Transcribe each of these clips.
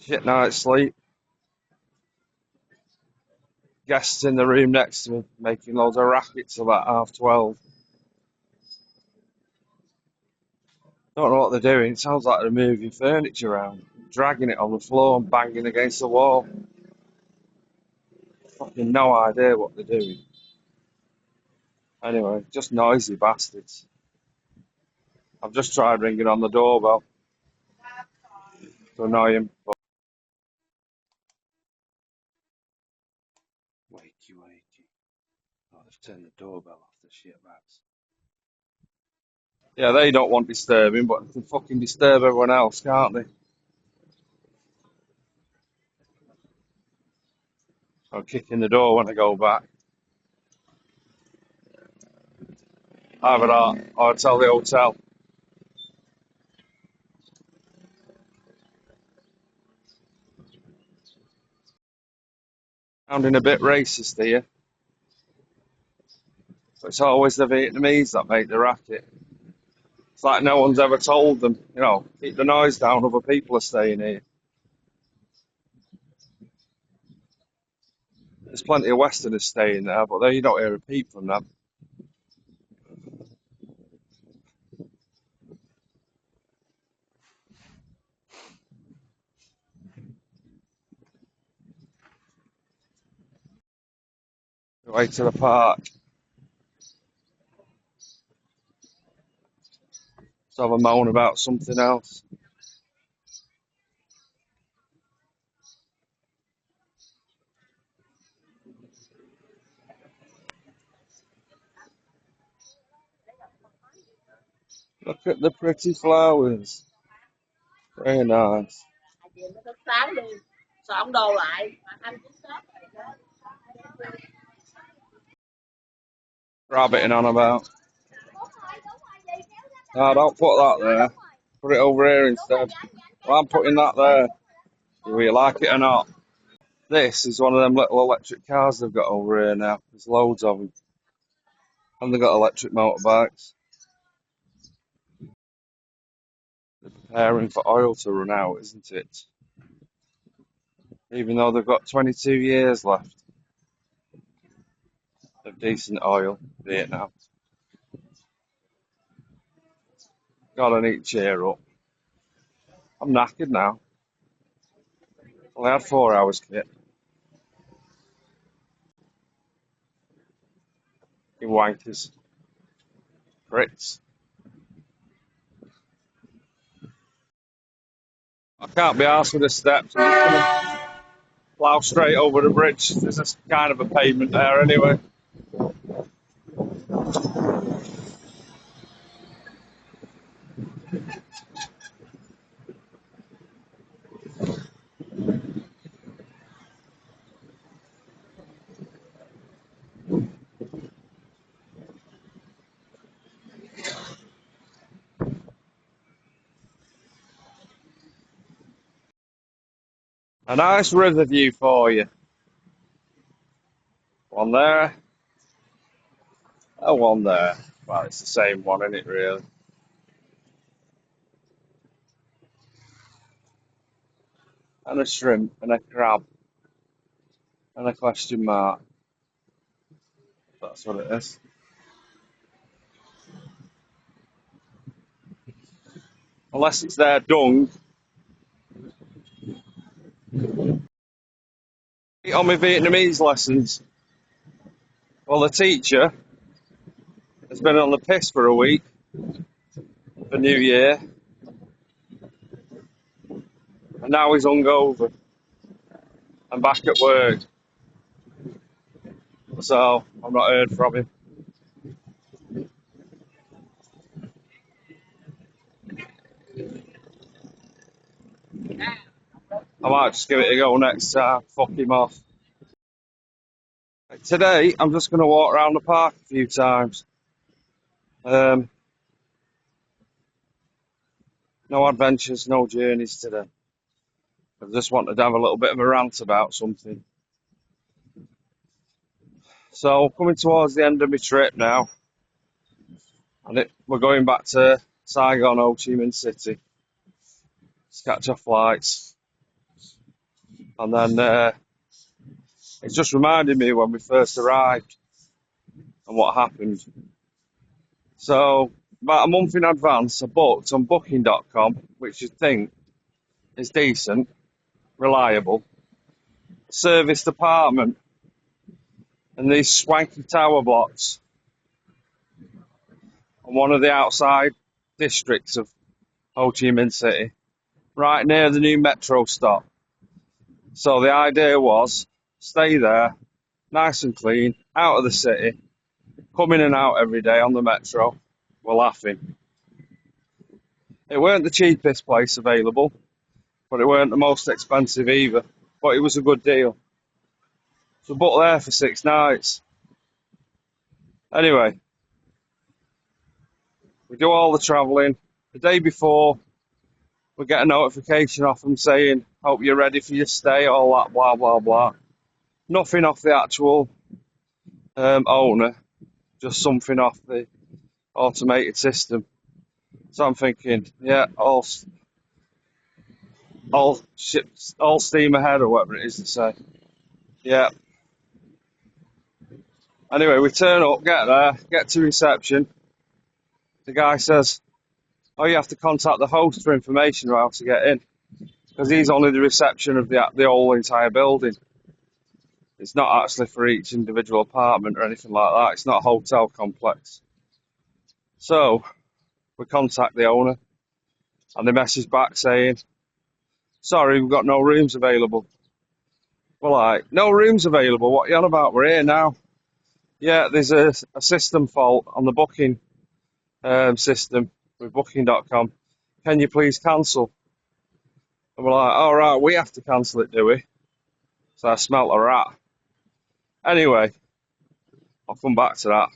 Shit night's sleep. Guests in the room next to me making loads of rackets about 12:30. Don't know what they're doing. It sounds like they're moving furniture around, dragging it on the floor and banging against the wall. Fucking no idea what they're doing. Anyway, just noisy bastards. I've just tried ringing on the doorbell to annoy him, but wakey wakey. Oh, they've turned the doorbell off, the shit rats. Yeah, they don't want disturbing, but they can fucking disturb everyone else, can't they? I'm kicking the door when I go back. Either that, or I tell the hotel. Sounding a bit racist here, but it's always the Vietnamese that make the racket. It's like no one's ever told them, keep the noise down, other people are staying here. There's plenty of Westerners staying there, but you don't hear a peep from them. Way to the park. Let's have a moan about something else. Look at the pretty flowers. Very nice. Rabbiting on about. No, don't put that there. Put it over here instead. Well, I'm putting that there. Do you like it or not? This is one of them little electric cars they've got over here now. There's loads of them. And they've got electric motorbikes. They're preparing for oil to run out, isn't it? Even though they've got 22 years left of decent oil, Vietnam. God, I need to cheer up. I'm knackered now. Only had 4 hours, kit. You wankers. Brits. I can't be arsed with the steps. I'm just going to plough straight over the bridge. There's a kind of a pavement there anyway. A nice river view for you. One there. One there. Well, it's the same one, isn't it, really? And a shrimp and a crab and a question mark. That's what it is. Unless it's their dung. On my Vietnamese lessons, well, the teacher has been on the piss for a week for New Year, and now he's hungover and back at work. So I've not heard from him. I might just give it a go next time. Fuck him off. Today, I'm just going to walk around the park a few times. No adventures, no journeys today. I just wanted to have a little bit of a rant about something. So, coming towards the end of my trip now, and we're going back to Saigon, Ho Chi Minh City. Let's catch our flights. And then it just reminded me when we first arrived and what happened. So about a month in advance, I booked on booking.com, which you think is decent, reliable, serviced apartment in these swanky tower blocks on one of the outside districts of Ho Chi Minh City, right near the new metro stop. So the idea was stay there, nice and clean, out of the city, come in and out every day on the metro. We're laughing. It weren't the cheapest place available, but it weren't the most expensive either. But it was a good deal. So booked there for 6 nights. Anyway, we do all the travelling. The day before, we get a notification off them saying, hope you're ready for your stay, all that blah, blah, blah. Nothing off the actual owner, just something off the automated system. So I'm thinking, yeah, all steam ahead or whatever it is to say. Yeah. Anyway, we turn up, get there, get to reception. The guy says, oh, you have to contact the host for information on how to get in. Because he's only the reception of the whole entire building. It's not actually for each individual apartment or anything like that. It's not a hotel complex. So we contact the owner and they message back saying, sorry, we've got no rooms available. We're like, no rooms available? What are you on about? We're here now. Yeah, there's a system fault on the booking system with booking.com. Can you please cancel? And we're like, all right, we have to cancel it, do we? So I smelt a rat. Anyway, I'll come back to that.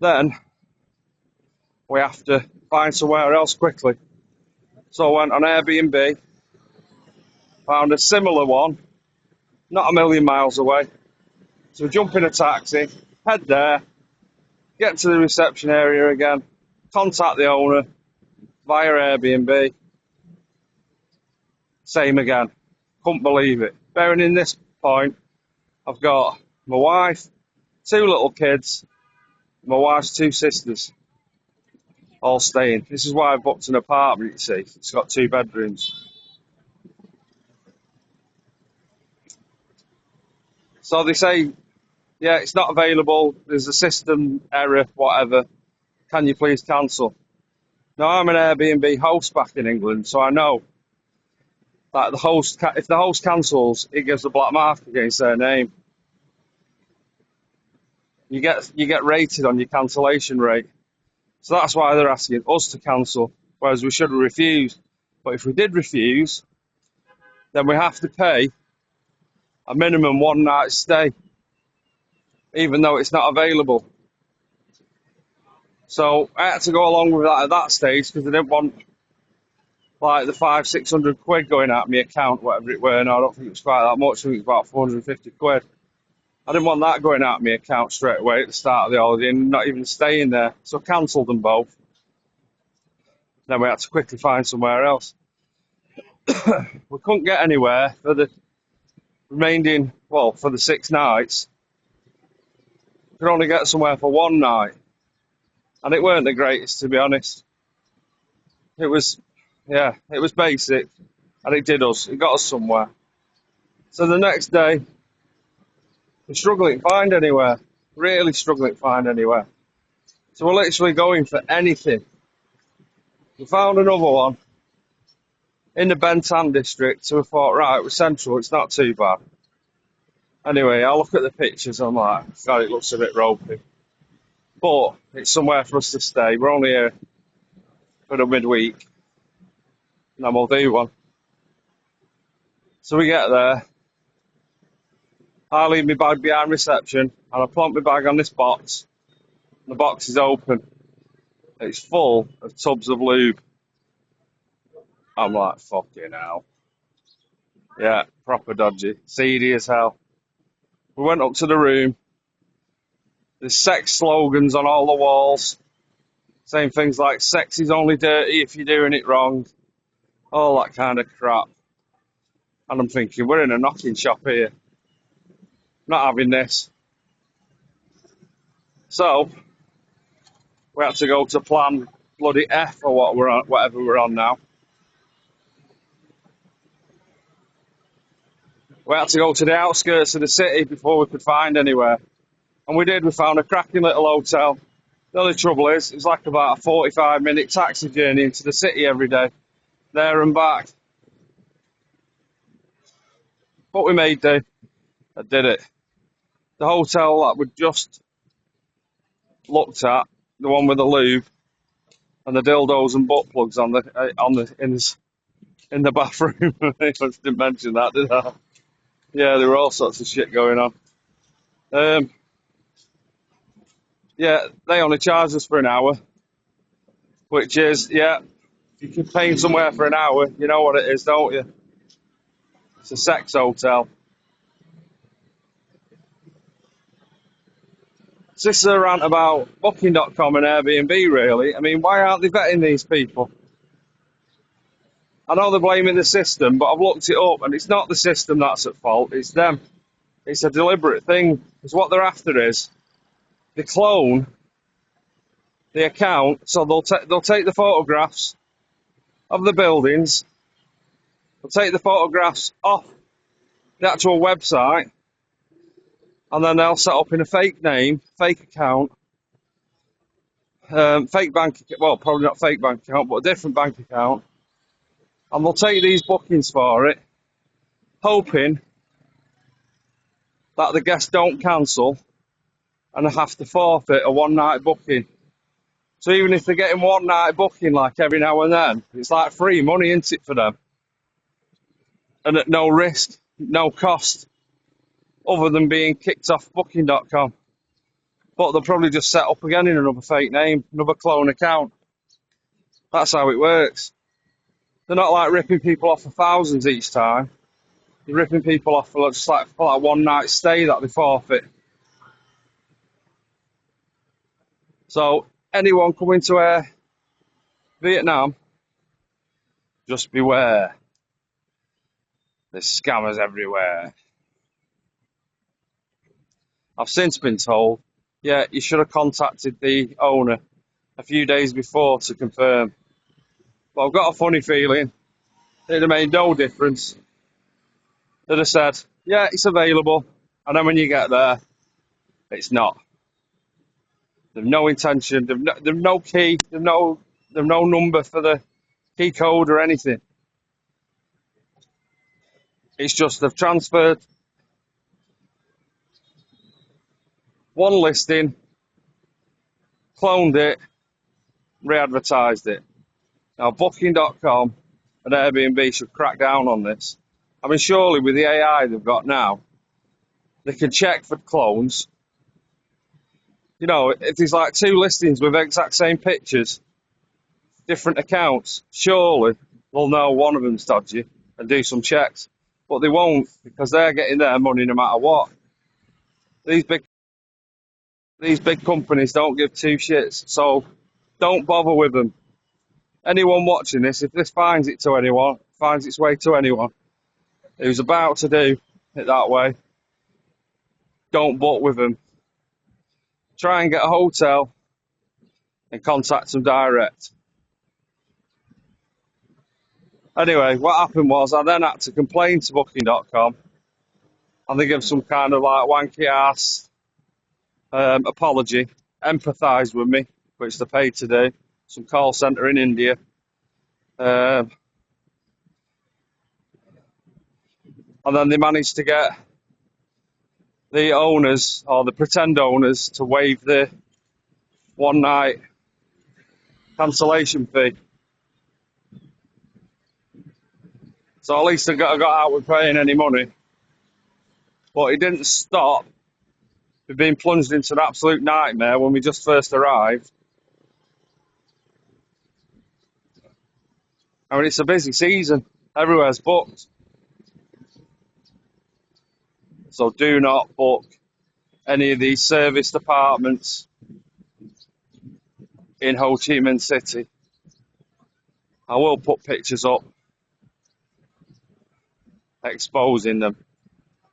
Then we have to find somewhere else quickly. So I went on Airbnb, found a similar one, not a million miles away. So we jump in a taxi, head there, get to the reception area again, contact the owner via Airbnb. Same again. Couldn't believe it. Bearing in this point, I've got my wife, 2 little kids, my wife's 2 sisters, all staying. This is why I booked an apartment, you see. It's got 2 bedrooms. So they say, yeah, it's not available. There's a system error, whatever. Can you please cancel? Now, I'm an Airbnb host back in England, so I know that if the host cancels, it gives a black mark against their name. You get rated on your cancellation rate. So that's why they're asking us to cancel, whereas we should have refused. But if we did refuse, then we have to pay a minimum 1 night stay, even though it's not available. So I had to go along with that at that stage because I didn't want like the 500-600 quid going out of my account, whatever it were. No, I don't think it was quite that much. I think it was about 450 quid. I didn't want that going out of my account straight away at the start of the holiday and not even staying there. So I cancelled them both. Then we had to quickly find somewhere else. We couldn't get anywhere for the for the 6 nights. We could only get somewhere for 1 night. And it weren't the greatest, to be honest. It was basic. And it got us somewhere. So the next day, we're struggling to find anywhere. Really struggling to find anywhere. So we're literally going for anything. We found another one in the Bentan district, so we thought, right, we're central, it's not too bad. Anyway, I look at the pictures, I'm like, God, it looks a bit ropey. But it's somewhere for us to stay. We're only here for the midweek, and then we'll do one. So we get there, I leave my bag behind reception, and I plonk my bag on this box, and the box is open. It's full of tubs of lube. I'm like, fucking hell. Yeah, proper dodgy. Seedy as hell. We went up to the room. There's sex slogans on all the walls. Saying things like, sex is only dirty if you're doing it wrong. All that kind of crap. And I'm thinking, we're in a knocking shop here. Not having this. So we had to go to plan bloody F or what we're on, whatever we're on now. We had to go to the outskirts of the city before we could find anywhere. And we did, we found a cracking little hotel. The only trouble is, it's like about a 45-minute taxi journey into the city every day, there and back. But we made do. I did it. The hotel that we just looked at, the one with the lube and the dildos and butt plugs on the in the bathroom. I just didn't mention that, did I? Yeah, there were all sorts of shit going on. Yeah, they only charged us for an hour, which is, yeah, you can pay somewhere for an hour. You know what it is, don't you? It's a sex hotel. So this is a rant about Booking.com and Airbnb, really. I mean, why aren't they vetting these people? I know they're blaming the system, but I've looked it up, and it's not the system that's at fault, it's them. It's a deliberate thing, because what they're after is they clone the account, so they'll take the photographs of the buildings, they'll take the photographs off the actual website, and then they'll set up in a fake name, fake account, fake bank, well, probably not fake bank account, but a different bank account, and they'll take these bookings for it, hoping that the guests don't cancel and have to forfeit a one-night booking. So even if they're getting one-night booking, like every now and then, it's like free money, isn't it, for them? And at no risk, no cost, other than being kicked off Booking.com. But they'll probably just set up again in another fake name, another clone account. That's how it works. They're not like ripping people off for thousands each time. They're ripping people off for just like for like one night stay that they forfeit. So anyone coming to Vietnam, just beware. There's scammers everywhere. I've since been told, yeah, you should have contacted the owner a few days before to confirm. But I've got a funny feeling it'd have made no difference. They'd have said, yeah, it's available. And then when you get there, it's not. They've no intention, they've no key, they've no number for the key code or anything. It's just they've transferred one listing, cloned it, re-advertised it. Now, Booking.com and Airbnb should crack down on this. I mean, surely with the AI they've got now, they can check for clones. You know, if there's like two listings with exact same pictures, different accounts, surely they'll know one of them's dodgy and do some checks. But they won't, because they're getting their money no matter what. These big companies don't give two shits, so don't bother with them. Anyone watching this, if this finds its way to anyone who's about to do it that way, don't book with them. Try and get a hotel and contact them direct. Anyway, what happened was I then had to complain to Booking.com, and they give some kind of like wanky ass apology, empathise with me, which they paid to do. Some call centre in India. And then they managed to get the owners, or the pretend owners, to waive the one night cancellation fee. So at least I got out with paying any money. But it didn't stop me being plunged into an absolute nightmare when we just first arrived. I mean, it's a busy season. Everywhere's booked. So do not book any of these serviced apartments in Ho Chi Minh City. I will put pictures up. exposing them.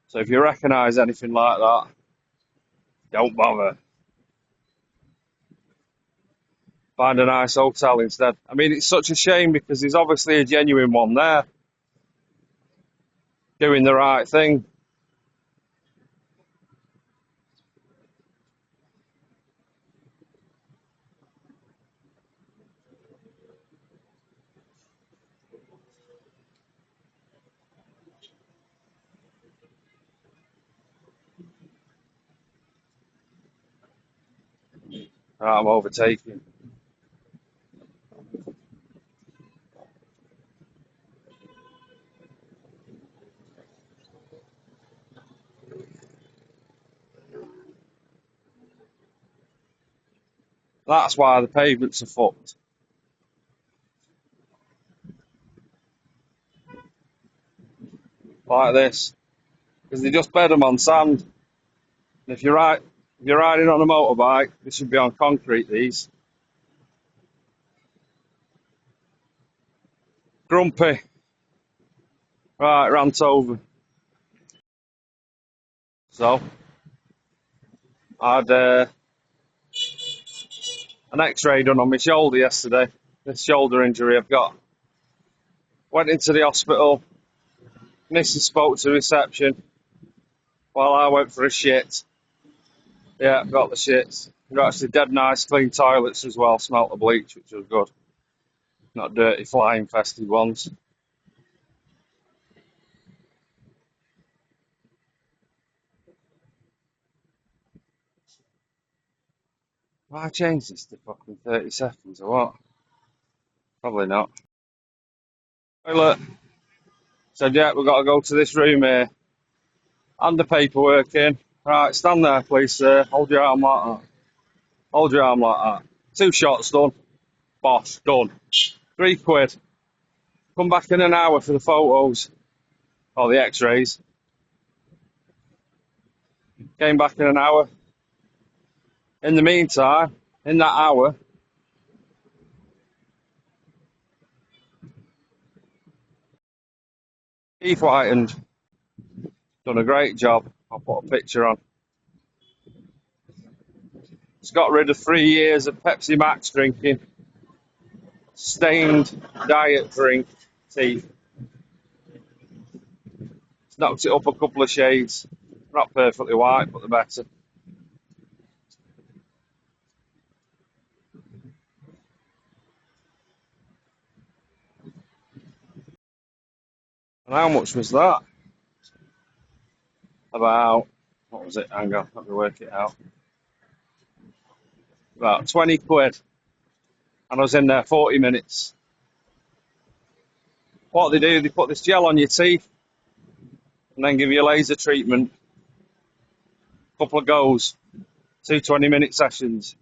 So if you recognise anything like that, don't bother. Find a nice hotel instead. I mean, it's such a shame because there's obviously a genuine one there doing the right thing. Right, I'm overtaking. That's why the pavements are fucked. Like this. Because they just bed them on sand. And if you're riding on a motorbike, they should be on concrete, these. Grumpy. Right, rant over. So, I had an x-ray done on my shoulder yesterday. This shoulder injury I've got. Went into the hospital. Mrs. spoke to reception while I went for a shit. Yeah, got the shits. Got actually dead nice clean toilets as well. Smelt the bleach, which was good. Not dirty fly infested ones. Have I changed this to fucking 30 seconds or what? Probably not. Hey, look. Said, yeah, we've got to go to this room here. Hand the paperwork in. Right, stand there, please, sir. Hold your arm like that. Hold your arm like that. 2 shots done. Bosh, done. £3. Come back in an hour for the photos. Or the x-rays. Came back in an hour. In the meantime, in that hour, Keith Whitened done a great job. I'll put a picture on. It's got rid of 3 years of Pepsi Max drinking. Stained diet drink teeth. It's knocked it up a couple of shades. Not perfectly white, but the better. And how much was that? About, what was it? Hang on, let me work it out. About £20. And I was in there 40 minutes. What they do, they put this gel on your teeth and then give you a laser treatment. Couple of goes. 2 20-minute sessions.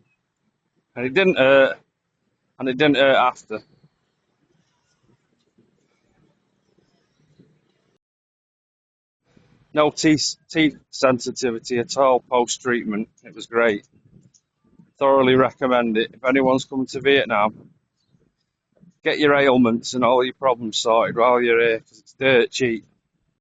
And it didn't hurt. And it didn't hurt after. No teeth sensitivity at all post-treatment. It was great. Thoroughly recommend it. If anyone's coming to Vietnam, get your ailments and all your problems sorted while you're here, because it's dirt cheap.